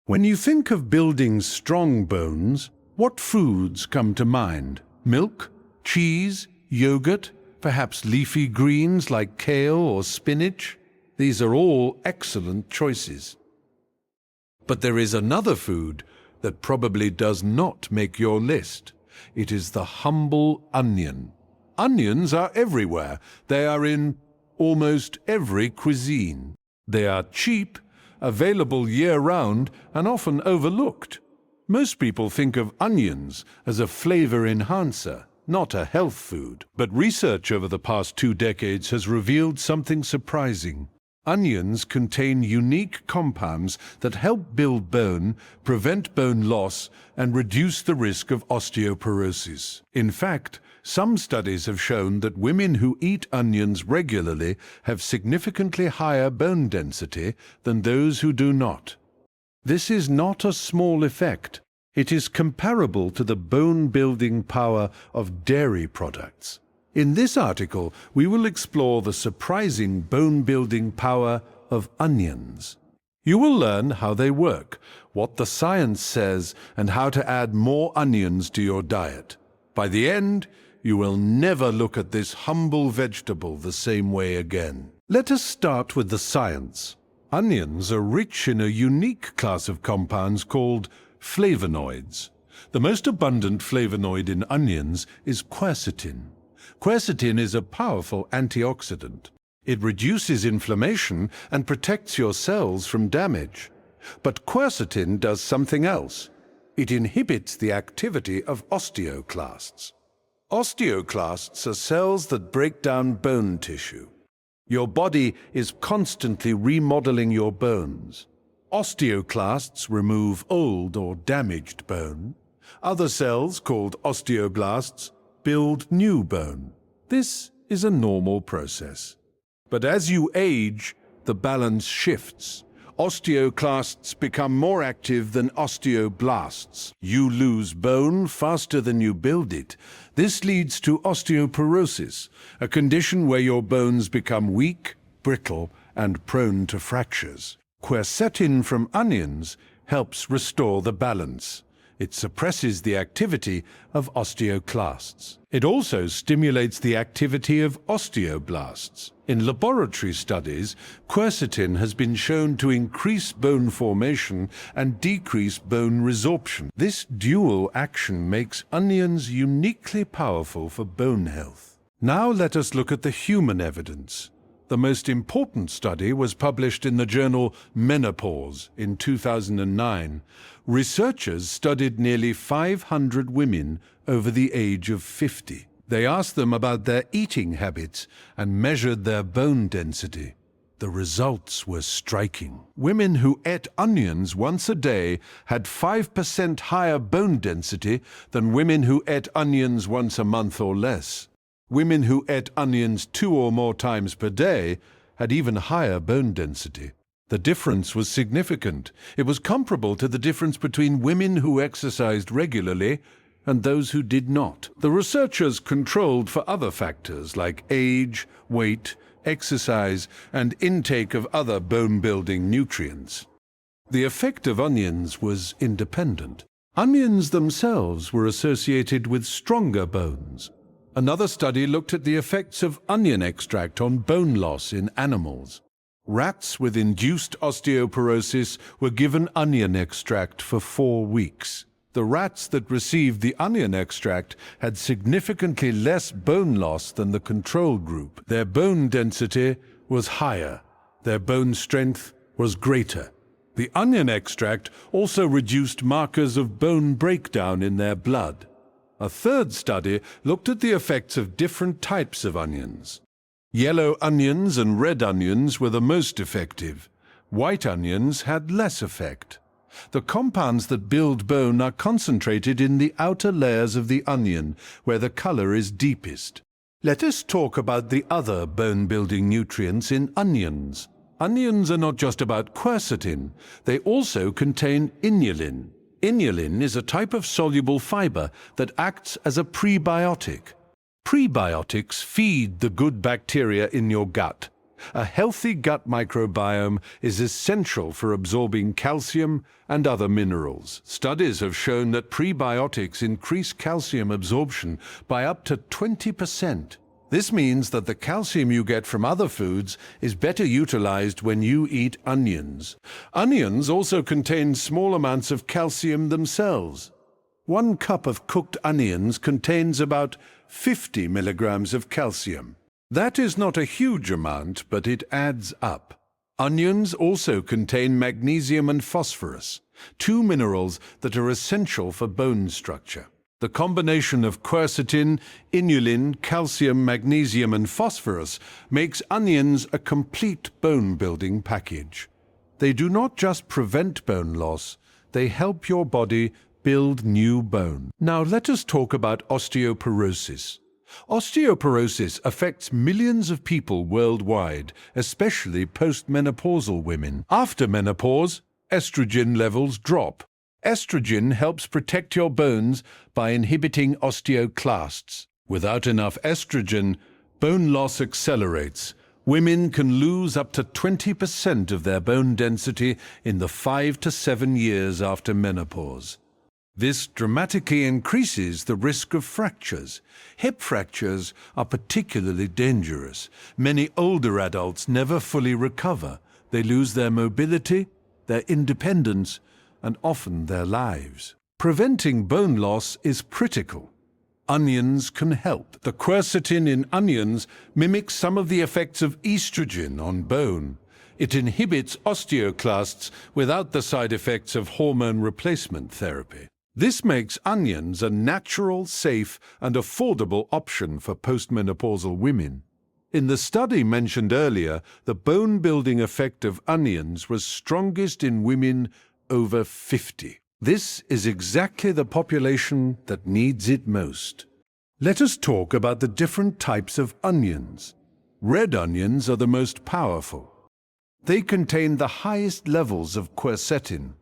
When you think of building strong bones, what foods come to mind? Milk, cheese, yogurt, perhaps leafy greens like kale or spinach? These are all excellent choices. But there is another food that probably does not make your list. It is the humble onion. Onions are everywhere. They are in almost every cuisine. They are cheap, available year-round, and often overlooked. Most people think of onions as a flavor enhancer, not a health food. But research over the past 2 decades has revealed something surprising. Onions contain unique compounds that help build bone, prevent bone loss, and reduce the risk of osteoporosis. In fact, some studies have shown that women who eat onions regularly have significantly higher bone density than those who do not. This is not a small effect. It is comparable to the bone-building power of dairy products. In this article, we will explore the surprising bone-building power of onions. You will learn how they work, what the science says, and how to add more onions to your diet. By the end, you will never look at this humble vegetable the same way again. Let us start with the science. Onions are rich in a unique class of compounds called flavonoids. The most abundant flavonoid in onions is quercetin. Quercetin is a powerful antioxidant. It reduces inflammation and protects your cells from damage. But quercetin does something else. It inhibits the activity of osteoclasts. Osteoclasts are cells that break down bone tissue. Your body is constantly remodeling your bones. Osteoclasts remove old or damaged bone. Other cells, called osteoblasts, build new bone. This is a normal process. But as you age, the balance shifts. Osteoclasts become more active than osteoblasts. You lose bone faster than you build it. This leads to osteoporosis, a condition where your bones become weak, brittle, and prone to fractures. Quercetin from onions helps restore the balance. It suppresses the activity of osteoclasts. It also stimulates the activity of osteoblasts. In laboratory studies, quercetin has been shown to increase bone formation and decrease bone resorption. This dual action makes onions uniquely powerful for bone health. Now let us look at the human evidence. The most important study was published in the journal Menopause in 2009. Researchers studied nearly 500 women over the age of 50. They asked them about their eating habits and measured their bone density. The results were striking. Women who ate onions once a day had 5% higher bone density than women who ate onions once a month or less. Women who ate onions 2 or more times per day had even higher bone density. The difference was significant. It was comparable to the difference between women who exercised regularly and those who did not. The researchers controlled for other factors like age, weight, exercise, and intake of other bone-building nutrients. The effect of onions was independent. Onions themselves were associated with stronger bones. Another study looked at the effects of onion extract on bone loss in animals. Rats with induced osteoporosis were given onion extract for 4 weeks. The rats that received the onion extract had significantly less bone loss than the control group. Their bone density was higher. Their bone strength was greater. The onion extract also reduced markers of bone breakdown in their blood. A third study looked at the effects of different types of onions. Yellow onions and red onions were the most effective. White onions had less effect. The compounds that build bone are concentrated in the outer layers of the onion, where the color is deepest. Let us talk about the other bone-building nutrients in onions. Onions are not just about quercetin, they also contain inulin. Inulin is a type of soluble fiber that acts as a prebiotic. Prebiotics feed the good bacteria in your gut. A healthy gut microbiome is essential for absorbing calcium and other minerals. Studies have shown that prebiotics increase calcium absorption by up to 20%. This means that the calcium you get from other foods is better utilized when you eat onions. Onions also contain small amounts of calcium themselves. 1 cup of cooked onions contains about 50 milligrams of calcium. That is not a huge amount, but it adds up. Onions also contain magnesium and phosphorus, 2 minerals that are essential for bone structure. The combination of quercetin, inulin, calcium, magnesium, and phosphorus makes onions a complete bone-building package. They do not just prevent bone loss, they help your body build new bone. Now let us talk about osteoporosis. Osteoporosis affects millions of people worldwide, especially postmenopausal women. After menopause, estrogen levels drop. Estrogen helps protect your bones by inhibiting osteoclasts. Without enough estrogen, bone loss accelerates. Women can lose up to 20% of their bone density in the 5 to 7 years after menopause. This dramatically increases the risk of fractures. Hip fractures are particularly dangerous. Many older adults never fully recover. They lose their mobility, their independence, and often their lives. Preventing bone loss is critical. Onions can help. The quercetin in onions mimics some of the effects of estrogen on bone. It inhibits osteoclasts without the side effects of hormone replacement therapy. This makes onions a natural, safe, and affordable option for postmenopausal women. In the study mentioned earlier, the bone-building effect of onions was strongest in women over 50. This is exactly the population that needs it most. Let us talk about the different types of onions. Red onions are the most powerful. They contain the highest levels of quercetin.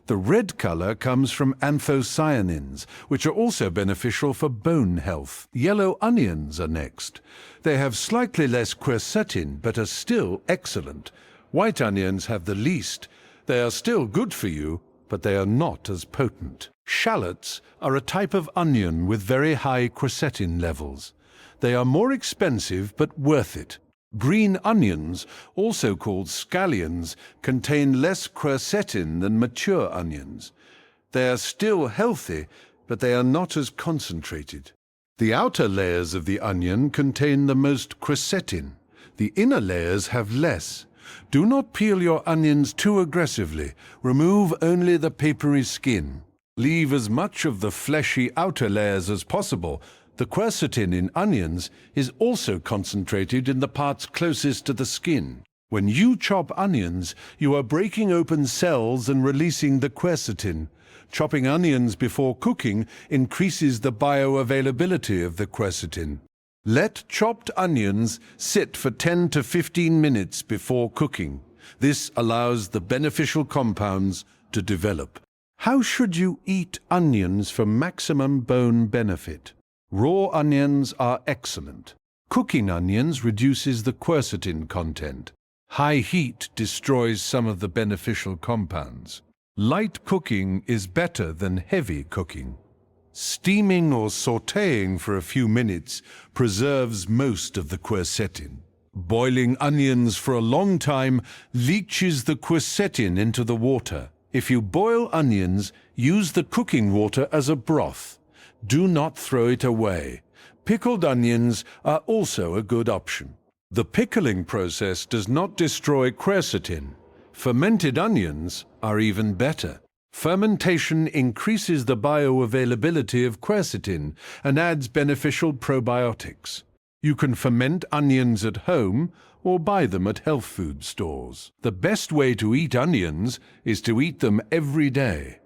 The red color comes from anthocyanins, which are also beneficial for bone health. Yellow onions are next. They have slightly less quercetin, but are still excellent. White onions have the least. They are still good for you, but they are not as potent. Shallots are a type of onion with very high quercetin levels. They are more expensive, but worth it. Green onions, also called scallions, contain less quercetin than mature onions. They are still healthy, but they are not as concentrated. The outer layers of the onion contain the most quercetin. The inner layers have less. Do not peel your onions too aggressively. Remove only the papery skin. Leave as much of the fleshy outer layers as possible. The quercetin in onions is also concentrated in the parts closest to the skin. When you chop onions, you are breaking open cells and releasing the quercetin. Chopping onions before cooking increases the bioavailability of the quercetin. Let chopped onions sit for 10 to 15 minutes before cooking. This allows the beneficial compounds to develop. How should you eat onions for maximum bone benefit? Raw onions are excellent. Cooking onions reduces the quercetin content. High heat destroys some of the beneficial compounds. Light cooking is better than heavy cooking. Steaming or sautéing for a few minutes preserves most of the quercetin. Boiling onions for a long time leaches the quercetin into the water. If you boil onions, use the cooking water as a broth. Do not throw it away. Pickled onions are also a good option. The pickling process does not destroy quercetin. Fermented onions are even better. Fermentation increases the bioavailability of quercetin and adds beneficial probiotics. You can ferment onions at home or buy them at health food stores. The best way to eat onions is to eat them every day.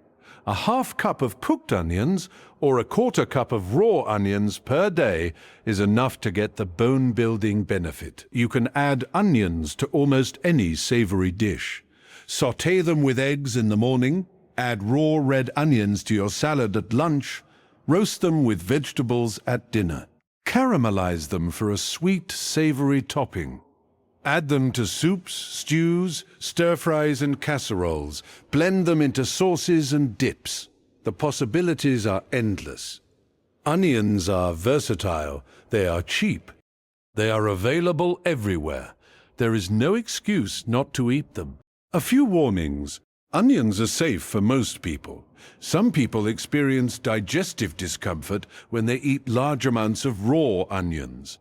A half cup of cooked onions or a quarter cup of raw onions per day is enough to get the bone-building benefit. You can add onions to almost any savory dish. Sauté them with eggs in the morning, add raw red onions to your salad at lunch, roast them with vegetables at dinner. Caramelize them for a sweet, savory topping. Add them to soups, stews, stir-fries and casseroles. Blend them into sauces and dips. The possibilities are endless. Onions are versatile. They are cheap. They are available everywhere. There is no excuse not to eat them. A few warnings. Onions are safe for most people. Some people experience digestive discomfort when they eat large amounts of raw onions.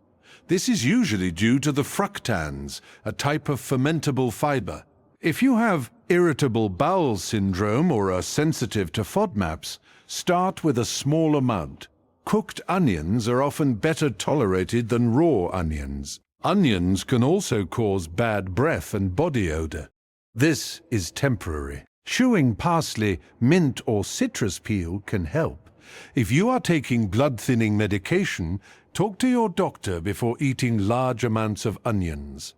This is usually due to the fructans, a type of fermentable fiber. If you have irritable bowel syndrome or are sensitive to FODMAPs, start with a small amount. Cooked onions are often better tolerated than raw onions. Onions can also cause bad breath and body odor. This is temporary. Chewing parsley, mint or citrus peel can help. If you are taking blood-thinning medication, talk to your doctor before eating large amounts of onions.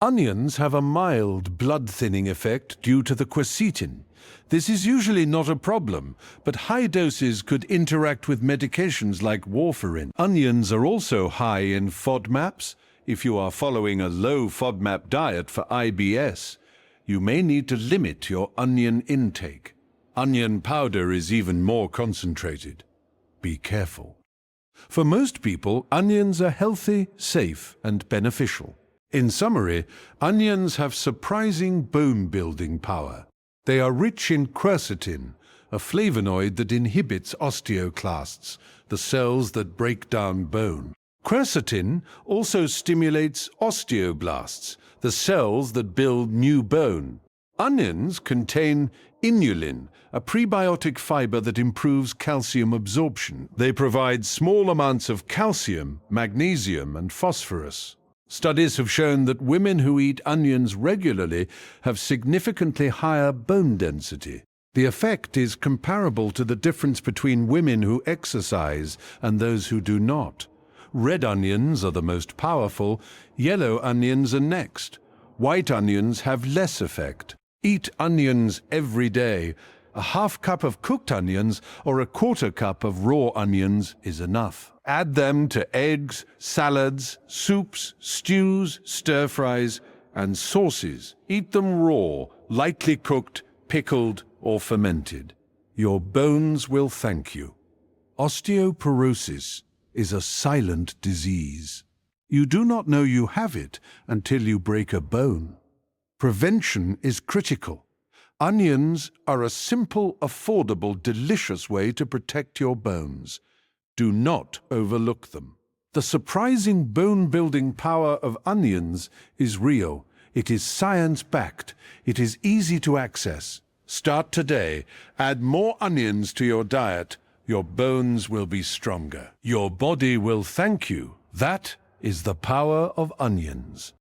Onions have a mild blood-thinning effect due to the quercetin. This is usually not a problem, but high doses could interact with medications like warfarin. Onions are also high in FODMAPs. If you are following a low FODMAP diet for IBS, you may need to limit your onion intake. Onion powder is even more concentrated. Be careful. For most people, onions are healthy, safe, and beneficial. In summary, onions have surprising bone-building power. They are rich in quercetin, a flavonoid that inhibits osteoclasts, the cells that break down bone. Quercetin also stimulates osteoblasts, the cells that build new bone. Onions contain inulin, a prebiotic fiber that improves calcium absorption. They provide small amounts of calcium, magnesium, and phosphorus. Studies have shown that women who eat onions regularly have significantly higher bone density. The effect is comparable to the difference between women who exercise and those who do not. Red onions are the most powerful, yellow onions are next. White onions have less effect. Eat onions every day. A half cup of cooked onions or a quarter cup of raw onions is enough. Add them to eggs, salads, soups, stews, stir-fries, and sauces. Eat them raw, lightly cooked, pickled, or fermented. Your bones will thank you. Osteoporosis is a silent disease. You do not know you have it until you break a bone. Prevention is critical. Onions are a simple, affordable, delicious way to protect your bones. Do not overlook them. The surprising bone-building power of onions is real. It is science-backed. It is easy to access. Start today. Add more onions to your diet. Your bones will be stronger. Your body will thank you. That is the power of onions.